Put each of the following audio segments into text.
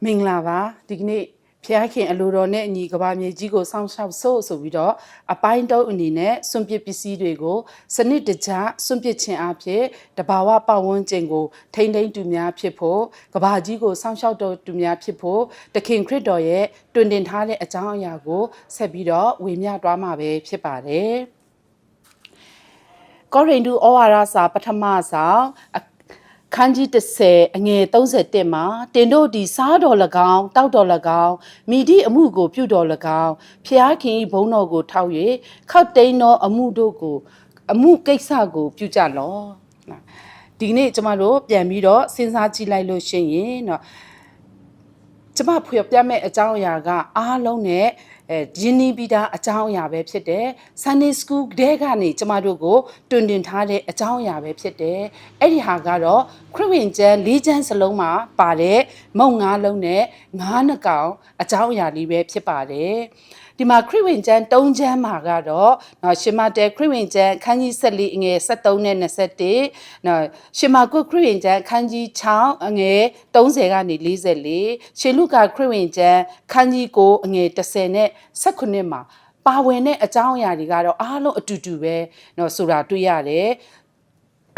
မင်္ဂလာပါဒီကနေ့ဖျားခင်အလိုတော်နဲ့အညီကဘာမြေကြီးကိုစောင့်ရှောက်ဆိုပြီးတော့အပိုင်းတုံးအနေနဲ့စွန့်ပစ်ပစ္စည်းတွေကိုစနစ်တကျစွန့်ပစ်ခြင်းအဖြစ်တဘာဝပတ်ဝန်းကျင်ကိုထိမ့်သိမ်းတူများဖြစ်ဖို့ကဘာကြီးကိုစောင့်ရှောက်တော်တူများဖြစ်ဖို့တခင်ခရစ်တော်ရဲ့တွင်တင်ထားတဲ့အကြောင်းအရာကိုဆက်ပြီးတော့ဝေမျှတွားမှာပဲဖြစ်ပါတယ်ကောရိန္သုဩဝါဒစာပထမဆောင်ခန်းကြီး30အငယ်31မှာတင်တို့ဒီစားတော်၎င်းတောက်တော်၎င်းမိဒီအမှုကိုပြုတော်၎င်းဖျားခင်ဘုန်းတော်ကိုထောက်၍ခောက်တိန်သောအမှုတို့ကိုအမှုကိစ္စကိုပြုကြလောဒီနေ့ကျမတို့ပြန်ပြီးတော့စဉ်းစားကြည့်လိုက်လို့ရှိရင်เนาะကျမဖွေပြမဲ့အကြောင်းအရာကအားလုံးနဲ့ရင်းနှီးပြီးသားအကြောင်းအရာပဲဖြစ်တယ် Sunday School တဲကနေကျမတို့ကိုတွင်တင်ထားတဲ့အကြောင်းအရာပဲဖြစ်တယ်အဲ့ဒီဟာကတော့ခရစ်ဝင်ကျမ်း၄ကျမ်းစလုံးမှာပါတဲ့မုံ၅လုံးနဲ့၅နှကောင်အကြောင်းအရာလေးပဲဖြစ်ပါတယ်ဒီမှာခရစ်ဝင်ကျမ်း၃ကျမ်းမှာကတော့ရှင်မတဲခရစ်ဝင်ကျမ်းခန်းကြီး14အငယ်73နဲ့21နော်ရှင်မကုခရစ်ဝင်ကျမ်းခန်းကြီး6အငယ်30ကနေ44ရှင်လုကာခရစ်ဝင်ကျမ်းခန်းကြီး9အငယ်10နဲ့19မှာပါဝင်တဲ့အကြောင်းအရာတွေကတော့အားလုံးအတူတူပဲเนาะဆိုတာတွေ့ရတယ်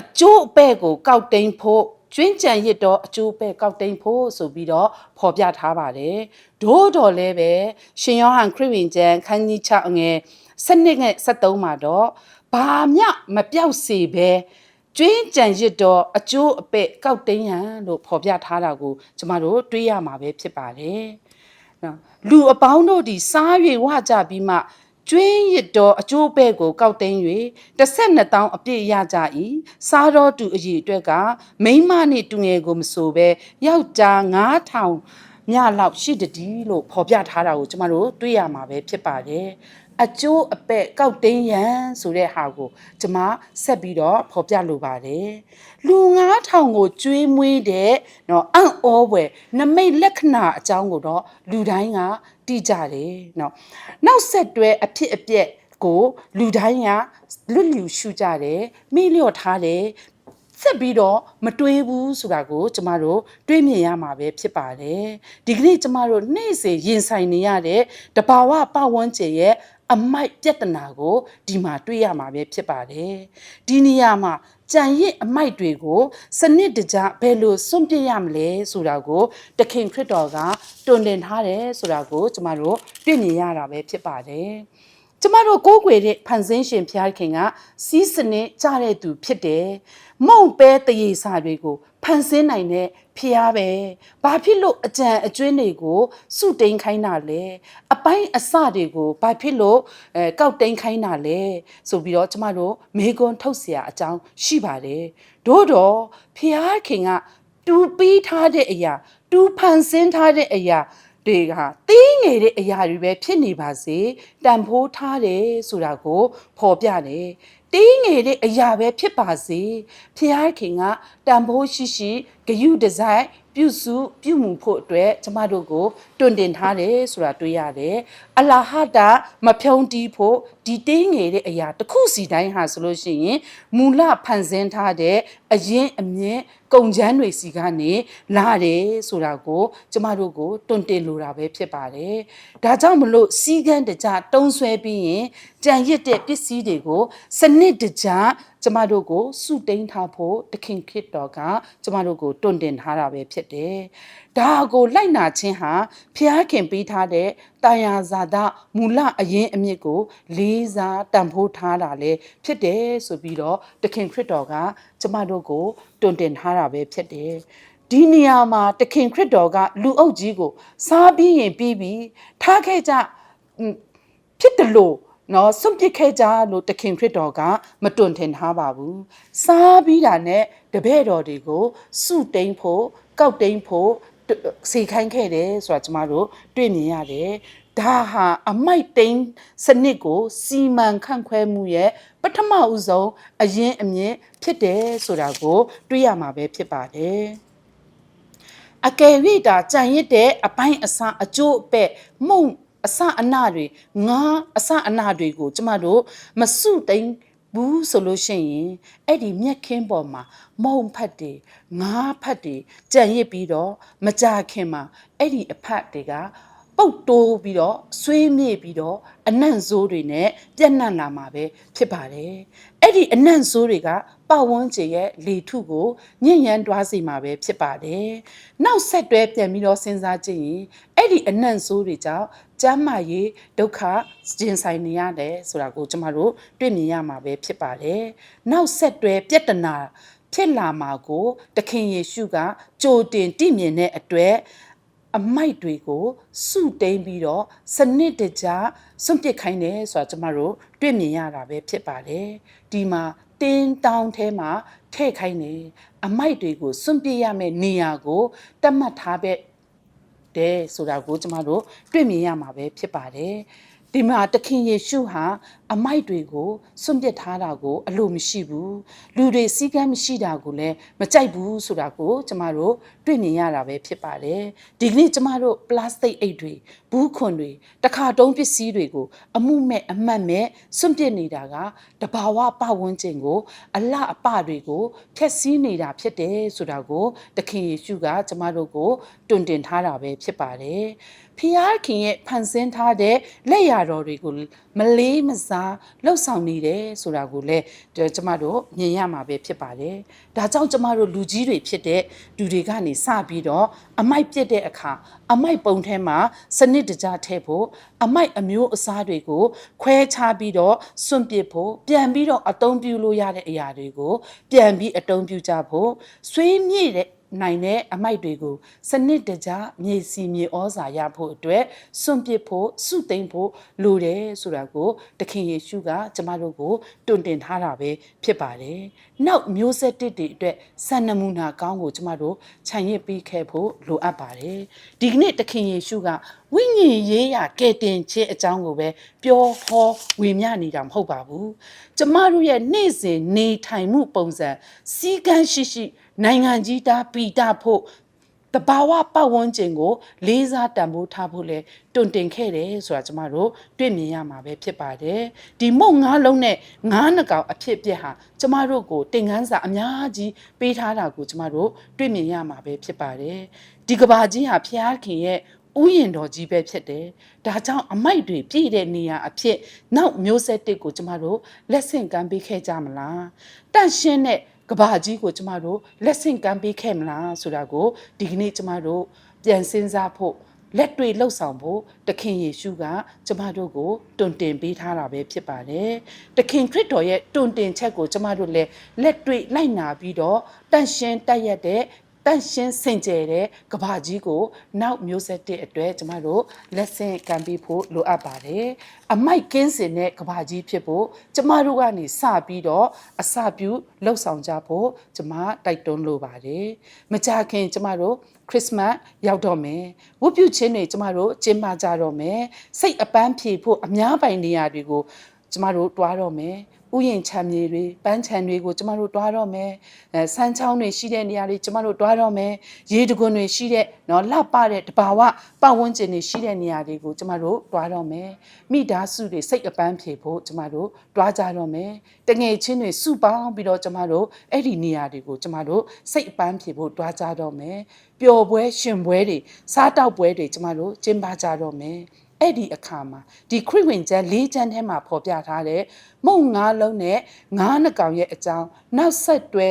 အကျိုးအပဲ့ကိုကောက်တိန်ဖို့ကျွင်းကြံရစ်တော့အကျိုးပဲ့ကောက်တိန်ဖို့ဆိုပြီးတော့ဖော်ပြထားပါတယ်ဒို့တော်လည်းပဲရှင်ယောဟန်ခရစ်ဝင်ကျမ်းခန်းကြီး6အငယ်7နဲ့73မှာတော့ဘာမျှမပြောက်စေပဲကျွင်းကြံရစ်တော့အကျိုးအပဲ့ကောက်တိန်ရန်လို့ဖော်ပြထားတာကိုကျမတို့တွေ့ရမှာပဲဖြစ်ပါတယ်နော်လူအပေါင်းတို့ဒီစား၍ဝကြပြီးမှကျွင်းရစ်တော်အကျိုးပဲ့ကိုကောက်သိမ်း၍12,000အပြည့်ရကြ၏စားတော်သူအည်အတွက်ကမိန်းမနှင့်တူငယ်ကိုမဆိုပဲယောက်ျား9,000ညလောက်ရှိတည်းလို့ဖော်ပြထားတာကိုကျမတို့တွေ့ရမှာပဲဖြစ်ပါတယ်အကျိုးအပဲ့ကောက်သိမ်းရန်ဆိုတဲ့ဟာကိုကျမဆက်ပြီးတော့ဖော်ပြလိုပါတယ်လူ9,000ကိုကျွေးမွေးတဲ့နော်အံ့ဩဖွယ်နမိတ်လက္ခဏာအကြောင်းကိုတော့လူတိုင်းကသိကြတယ်နော်နောက်ဆက်တွဲအဖြစ်အပျက်ကိုလူတိုင်းကလွတ်လျူရှုကြတယ်မိလျော့ထားတယ်ဆက်ပြီးတော့မတွေးဘူးဆိုတာကိုကျမတို့တွေးမြင်ရမှာပဲဖြစ်ပါတယ်ဒီကနေ့ကျမတို့နေ့စဉ်ရင်ဆိုင်နေရတဲ့တဘာဝပတ်ဝန်းကျင်ရဲ့အမိုက်ပြဿနာကိုဒီမှာတွေ့ရမှာပဲဖြစ်ပါတယ်ဒီနေရာမှာကြံရစ်အမိုက်တွေကိုစနစ်တကျဘယ်လိုစွန့်ပစ်ရမလဲဆိုတာကိုတခင်ခရစ်တော်ကတွင်တင်ထားတယ်ဆိုတာကိုကျမတို့တွေ့မြင်ရတာပဲဖြစ်ပါတယ်ကျမတို့ကိုးကွယ်တဲ့ဖန်ဆင်းရှင်ဘုရားခင်ကစီးစနစ်ကြတဲ့သူဖြစ်တယ်။မုံပဲတရေစာတွေကိုဖန်ဆင်းနိုင်တဲ့ဘုရားပဲ။ဘာဖြစ်လို့အကြံအကျွင်းတွေကိုစုတိန်ခိုင်းတာလဲ။အပိုင်းအစတွေကိုဘာဖြစ်လို့ကောက်တိန်ခိုင်းတာလဲဆိုပြီးတော့ကျမတို့မေကွန်ထုတ်เสียအကြောင်းရှိပါတယ်။တို့တော့ဘုရားခင်ကတူပြီးထားတဲ့အရာတူဖန်ဆင်းထားတဲ့အရာတွေကတင်းငယ်တဲ့အရာတွေပဲဖြစ်နေပါစေတန်ဖိုးထားတယ်ဆိုတာကိုဖော်ပြတယ်တင်းငယ်တဲ့အရာပဲဖြစ်ပါစေဖျားခင်ကတန်ဖိုးရှိရှိဂယုဒီဇိုင်းပြုစုပြုမှုဖို့အတွက်ကျမတို့ကိုတွင်တင်ထားတယ်ဆိုတာတွေ့ရတယ်အလာဟတာမဖြုံးတီးဖို့ဒီတင်းငယ်တဲ့အရာတစ်ခုစီတိုင်းဟာဆိုလို့ရှိရင်မူလဖန်ဆင်းထားတဲ့အရင်အမြင့်ကုန်ချမ်းတွေစီကနေလာတယ်ဆိုတာကိုကျမတို့ကိုတွင်တင်လိုတာပဲဖြစ်ပါတယ်ဒါကြောင့်မလို့စီးကန်းတကြတုံးဆွဲပြီးရင်ကြံရစ်တဲ့ပစ္စည်းတွေကိုစနစ်တကျကျမတို့ကိုစုတိန်ထားဖို့တခင်ခရစ်တော်ကကျမတို့ကိုတွင်တင်ထားတာပဲဖြစ်တယ်ဒါကိုလိုက်နာခြင်းဟာဖျားခင်ပေးထားတဲ့တာယာဇာတမူလအရင်အမြစ်ကိုလေးစားတန်ဖိုးထားတာလေဖြစ်တယ်ဆိုပြီးတော့တခင်ခရစ်တော်ကကျမတို့ကိုတွင်တင်ထားတာပဲဖြစ်တယ်ဒီနေရာမှာတခင်ခရစ်တော်ကလူအုပ်ကြီးကိုစားပြီးရင်ပြီးပြီးထားခဲ့ကြဖြစ်တယ်လို့နော်စွန့်ပစ်ခဲ့ကြလို့တခင်ခရစ်တော်ကမတွင်တင်ထားပါဘူးစားပြီးတာနဲ့တပည့်တော်တွေကိုစုတိန်ဖို့ကောက်တိန်ဖို့စေခိုင်းခဲ့တယ်ဆိုတာကျမတို့တွေ့မြင်ရတယ်ဒါဟာအမိုက်တိန်စနစ်ကိုစီမံခန့်ခွဲမှုရဲ့ပထမဦးဆုံးအရင်အမြင့်ဖြစ်တယ်ဆိုတာကိုတွေ့ရမှာပဲဖြစ်ပါတယ်အကယ်၍ဒါကြံရစ်တဲ့အပိုင်းအစအကျိုးအပဲ့မုံအစအနတွေငါအစအနတွေကိုကျမတို့မစုတိန် ဘူးဆိုလို့ရှိရင်အဲ့ဒီမြက်ခင်းပေါ်မှာမုံဖတ်တွေငါးဖတ်တွေကြံရစ်ပြီးတော့မကြခင်မှာအဲ့ဒီအဖတ်တွေကပုတ်တိုးပြီးတော့ဆွေးမြေ့ပြီးတော့အနံ့ဆိုးတွေနဲ့ပြက်နှံ့လာမှာပဲဖြစ်ပါတယ်အဲ့ဒီအနံ့ဆိုးတွေကပတ်ဝန်းကျင်ရဲ့လေထုကိုညှဉ်းရမ်းတွားစေမှာပဲဖြစ်ပါတယ်နောက်ဆက်တွဲပြန်ပြီးတော့စဉ်းစားကြည့်ရင်အဲ့ဒီအနံ့ဆိုးတွေကြောင့်ကျမ်းမာရေးဒုက္ခရင်ဆိုင်နေရတယ်ဆိုတာကိုကျမတို့တွေ့မြင်ရမှာပဲဖြစ်ပါတယ်နောက်ဆက်တွဲပြဿနာဖြစ်လာမှာကိုတခင်ယေရှုကကြိုတင်တည်မြင်တဲ့အတွက်အမိုက်တွေကိုစုတိမ်ပြီးတော့စနစ်တကျစွန့်ပစ်ခိုင်းတယ်ဆိုတာကျမတို့တွေ့မြင်ရတာပဲဖြစ်ပါတယ်ဒီမှာတင်းတောင်းထဲမှာထည့်ခိုင်းနေအမိုက်တွေကိုစွန့်ပစ်ရမယ့်နေရာကိုတတ်မှတ်ထားပဲတဲ့ဆိုတာကိုကျမတို့တွေ့မြင်ရမှာပဲဖြစ်ပါတယ်ဒီမှာတခင်ယေရှုဟာအမိုက်တွေကိုစွန့်ပစ်ထားတာကိုအလိုမရှိဘူးလူတွေစည်းကမ်းမရှိတာကိုလည်းမကြိုက်ဘူးဆိုတာကိုကျမတို့တွေ့မြင်ရတာပဲဖြစ်ပါတယ်ဒီကနေ့ကျမတို့ပလတ်စတစ်အိတ်တွေဘူးခွန်တွေတခါတုံးပစ္စည်းတွေကိုအမှုမဲ့အမှတ်မဲ့စွန့်ပစ်နေတာကတဘာဝပတ်ဝန်းကျင်ကိုအလှအပတွေကိုဖျက်ဆီးနေတာဖြစ်တယ်ဆိုတာကိုတခင်ယေရှုကကျမတို့ကိုတွင်တင်ထားတာပဲဖြစ်ပါတယ်ဖျားခင်ရဲ့ဖန်ဆင်းထားတဲ့လက်ရာတော်တွေကိုမလေးမစားလှုပ်ဆောင်နေတယ်ဆိုတာကိုလည်းကျမတို့မြင်ရမှာပဲဖြစ်ပါတယ်။ဒါကြောင့်ကျမတို့လူကြီးတွေဖြစ်တဲ့လူတွေကနေစပြီးတော့အမိုက်ပြစ်တဲ့အခါအမိုက်ပုံထဲမှာစနစ်တကျထည့်ဖို့အမိုက်အမျိုးအစားတွေကိုခွဲခြားပြီးတော့စွန့်ပစ်ဖို့ပြန်ပြီးတော့အသုံးပြုလို့ရတဲ့အရာတွေကိုပြန်ပြီးအသုံးပြုကြဖို့ဆွေးမြေ့တဲ့နိုင်တဲ့အမိုက်တွေကိုစနစ်တကျမြေစီမြေဩဇာရဖို့အတွက်စွန့်ပစ်ဖို့စုသိမ့်ဖို့လိုတယ်ဆိုတာကိုတခင်ယေရှုကကျမတို့ကိုတွင်တင်ထားတာပဲဖြစ်ပါတယ်။နောက်မျိုးဆက်တစ်တွေအတွက်စံနမူနာကောင်းကိုကျမတို့ခြံရစ်ပေးခဲ့ဖို့လိုအပ်ပါတယ်။ဒီကနေ့တခင်ယေရှုကဝိညာဉ်ရေးရာကယ်တင်ခြင်းအကြောင်းကိုပဲပြောဟောဝေမျှနေတာမဟုတ်ပါဘူး။ကျမတို့ရဲ့နေ့စဉ်နေထိုင်မှုပုံစံစီကံရှိနိုင်ငံကြီးတာပီတာဖို့တဘာဝပတ်ဝန်းကျင်ကိုလေးစားတန်ဖိုးထားဖို့လဲတွင်တင်ခဲ့တယ်ဆိုတာကျမတို့တွေ့မြင်ရမှာပဲဖြစ်ပါတယ်ဒီမုံငါးလုံးနဲ့ငါးနှကောင်အဖြစ်အပျက်ဟာကျမတို့ကိုတင်ငန်းစာအများကြီးပေးထားတာကိုကျမတို့တွေ့မြင်ရမှာပဲဖြစ်ပါတယ်ဒီကဘာကြီးဟာဖျားခင်ရဲ့ဥယျာဉ်တော်ကြီးပဲဖြစ်တယ်။ဒါကြောင့်အမိုက်တွေပြည့်တဲ့နေရာအဖြစ်နောက်မျိုးဆက်တစ်ကိုကျမတို့လက်ဆင့်ကမ်းပေးခဲ့ကြမလား။တန့်ရှင်းတဲ့ကဘာကြီးကိုကျမတို့လက်ဆင့်ကမ်းပေးခဲ့မလားဆိုတာကိုဒီကနေ့ကျမတို့ပြန်စဉ်းစားဖို့လက်တွေ့လှုပ်ဆောင်ဖို့တခင်ယေရှုကကျမတို့ကိုတွင်တင်ပေးထားတာပဲဖြစ်ပါတယ်။တခင်ခရစ်တော်ရဲ့တွင်တင်ချက်ကိုကျမတို့လည်းလက်တွေ့လိုက်နာပြီးတော့တန့်ရှင်းတက်ရက်တဲ့တန့်ရှင်းစင်ကြယ်တဲ့ကဘာကြီးကိုနောက်မျိုးဆက်တဲ့အတွက်ကျမတို့လက်ဆင့်ကမ်းပေးဖို့လိုအပ်ပါတယ်။အမိုက်ကင်းစင်တဲ့ကဘာကြီးဖြစ်ဖို့ကျမတို့ကနေစပြီးတော့အစပြုလှုပ်ဆောင်ကြဖို့ကျမတိုက်တွန်းလိုပါတယ်။မကြခင်ကျမတို့ခရစ်စမတ်ရောက်တော့မယ်ဝတ်ပြုခြင်းတွေကျမတို့ကျင်းပကြတော့မယ်စိတ်အပန်းဖြေဖို့အများပိုင်နေရာတွေကိုကျမတို့တွားတော့မယ်ဥယျာဉ်ချမ်းမြေတွေပန်းချံတွေကိုကျမတို့တွားတော့မယ်ဆန်းချောင်းတွေရှိတဲ့နေရာတွေကျမတို့တွားတော့မယ်ရေတံခွန်တွေရှိတဲ့နော်လှပတဲ့တဘာဝပတ်ဝန်းကျင်တွေရှိတဲ့နေရာတွေကိုကျမတို့တွားတော့မယ်မိသားစုတွေစိတ်အပန်းဖြေဖို့ကျမတို့တွားကြတော့မယ်တငယ်ချင်းတွေစုပေါင်းပြီးတော့ကျမတို့အဲ့ဒီနေရာတွေကိုကျမတို့စိတ်အပန်းဖြေဖို့တွားကြတော့မယ်ပျော်ပွဲရှင်ပွဲတွေစားတောက်ပွဲတွေကျမတို့ကျင်းပကြတော့မယ်အဲ့ဒီအခါမှာဒီခရစ်ဝင်ကျမ်း၄ကျမ်းထဲမှာဖော်ပြထားတဲ့မုံငါးလုံးနဲ့ငါးနှကောင်ရဲ့အကြောင်းနောက်ဆက်တွဲ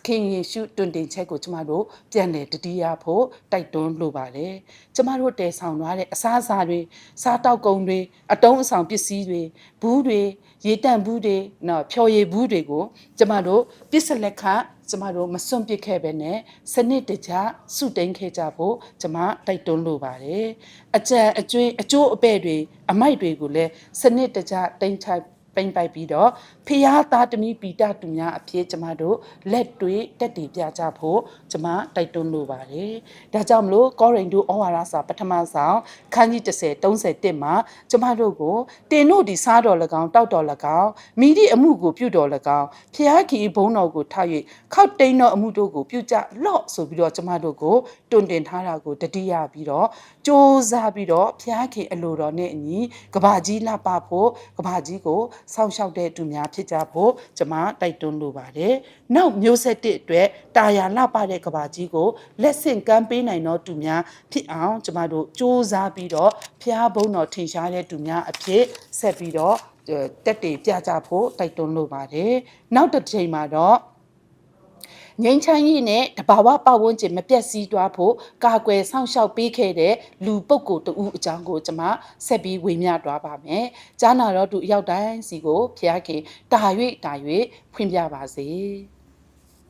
ခင်ယေရှုတွင်တင်ချက်ကိုကျမတို့ပြန်လည်တတိယဖို့တိုက်တွန်းလိုပါတယ်ကျမတို့တည်ဆောင်ထားတဲ့အစားအစာတွေစားတောက်ကုန်တွေအတုံးအဆောင်ပစ္စည်းတွေဘူးတွေရေတန့်ဘူးတွေနော်ဖြော်ရည်ဘူးတွေကိုကျမတို့ပစ္စလက်ခကျမတို့မစွန့်ပစ်ခဲ့ပဲနဲ့စနစ်တကျစုတိန်ခဲ့ကြဖို့ကျမတိုက်တွန်းလိုပါတယ်အကြံအကျွေးအကျိုးအပဲ့တွေအမိုက်တွေကိုလည်းစနစ်တကျတိန်ထိုက်ပိမ့်ပိုက်ပြီးတော့ဖျားသားသမီးပီတာသူများအဖြစ်ကျမတို့လက်တွေတက်တည်ပြကြဖို့ကျမတိုက်တွန်းလိုပါတယ်။ဒါကြောင့်မလို့ကောရိန္သုဩဝါဒစာပထမဆောင်ခန်းကြီး30:31မှာကျမတို့ကိုတင်တို့ဒီစားတော်၎င်းတောက်တော်၎င်းမိသည့်အမှုကိုပြုတော်၎င်းဖျားခင်ဘုန်းတော်ကိုထား၍ခောက်တိန်တော်အမှုတို့ကိုပြုကြလော့ဆိုပြီးတော့ကျမတို့ကိုတွင်တင်ထားတာကိုတတိယပြီးတော့စ조사ပြီးတော့ဖျားခင်အလိုတော်နဲ့အညီကဘာကြီးလှပဖို့ကဘာကြီးကို စောင့်ရှောက်တဲ့သူများဖြစ်ကြဖို့ကျမတိုက်တွန်းလိုပါတယ်။နောက်မျိုးဆက်တဲ့အတွက်တာယာလှပတဲ့ကဘာကြီးကိုလက်ဆင့်ကမ်းပေးနိုင်သောသူများဖြစ်အောင်ကျမတို့စ조사ပြီးတော့ဖျားဘုံတော်ထင်ရှားတဲ့သူများအဖြစ်ဆက်ပြီးတော့တက်တည်ပြကြဖို့တိုက်တွန်းလိုပါတယ်။နောက်တစ်ချိန်မှာတော့ငိမ့်ချမ်းရေးနဲ့တဘာဝပတ်ဝန်းကျင်မပြတ်စည်းသွားဖို့ကာကွယ်ဆောင်ရှောက်ပေးခဲ့တဲ့လူပုဂ္ဂိုလ်တဦးအကြောင်းကိုကျွန်မဆက်ပြီးဝေမျှသွားပါမယ်။ကြားနာတော်သူအရောက်တိုင်းစီကိုဖျားခင်တာ၍ဖွင့်ပြပါစေ။